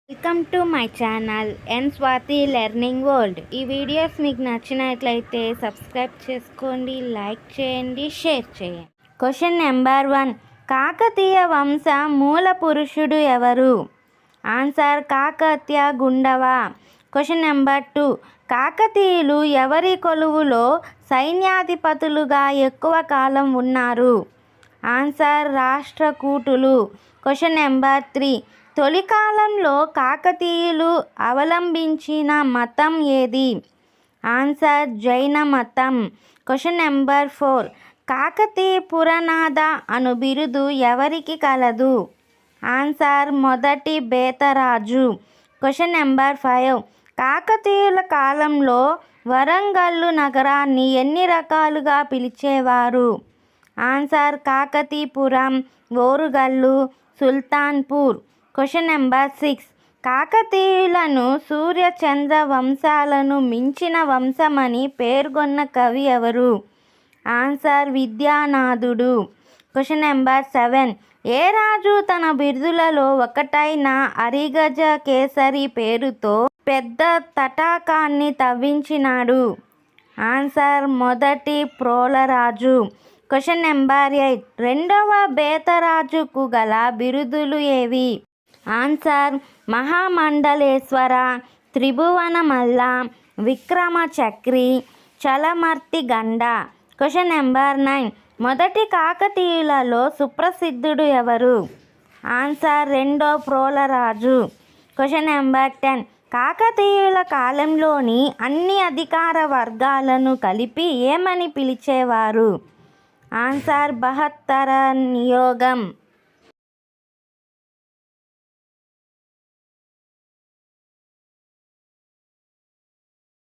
Welcome to my channel N Swathi learning world. ఈ videos మీకు నచ్చినట్లయితే సబ్స్క్రైబ్ చేసుకోండి, లైక్ చేయండి, షేర్ చేయండి. Question number 1. కాకతీయ వంశ మూల పురుషుడు ఎవరు? Answer Kakatiya Gundava. Question number 2. కాకతీయులు ఎవరి కొలువులో సైన్యాధిపతులుగా ఎక్కువ కాలం ఉన్నారు? ఆన్సర్ రాష్ట్రకూటులు. Question number 3. తొలి కాలంలో కాకతీయులు అవలంబించిన మతం ఏది? ఆన్సర్ జైన మతం. Question number 4. కాకతీయ పురనాథ అను బిరుదు ఎవరికి కలదు? ఆన్సర్ మొదటి బేతరాజు. Question number 5. కాకతీయుల కాలంలో వరంగల్లు నగరాన్ని ఎన్ని రకాలుగా పిలిచేవారు? Answer Kakatipuram, Orugallu, Sultanpur. Question number 6. కాకతీయులను సూర్య చంద్ర వంశాలను మించిన వంశమని పేర్కొన్న కవి ఎవరు? ఆన్సర్ విద్యానాథుడు. Question number 7. ఏ రాజు తన బిరుదులలో ఒకటైన అరిగజ కేసరి పేరుతో పెద్ద తటాకాన్ని తవ్వించినాడు? ఆన్సర్ మొదటి ప్రోలరాజు. Question number 8. రెండవ బేతరాజుకు గల బిరుదులు ఏవి? ఆన్సర్ మహామండలేశ్వర, త్రిభువన మల్ల, విక్రమ చక్రి, చలమర్తి గండ. Question number 9. మొదటి కాకతీయులలో సుప్రసిద్ధుడు ఎవరు? ఆన్సర్ రెండో ప్రోలరాజు. Question number 10. కాకతీయుల కాలంలోని అన్ని అధికార వర్గాలను కలిపి ఏమని పిలిచేవారు? ఆన్సర్ బహత్తర నియోగం.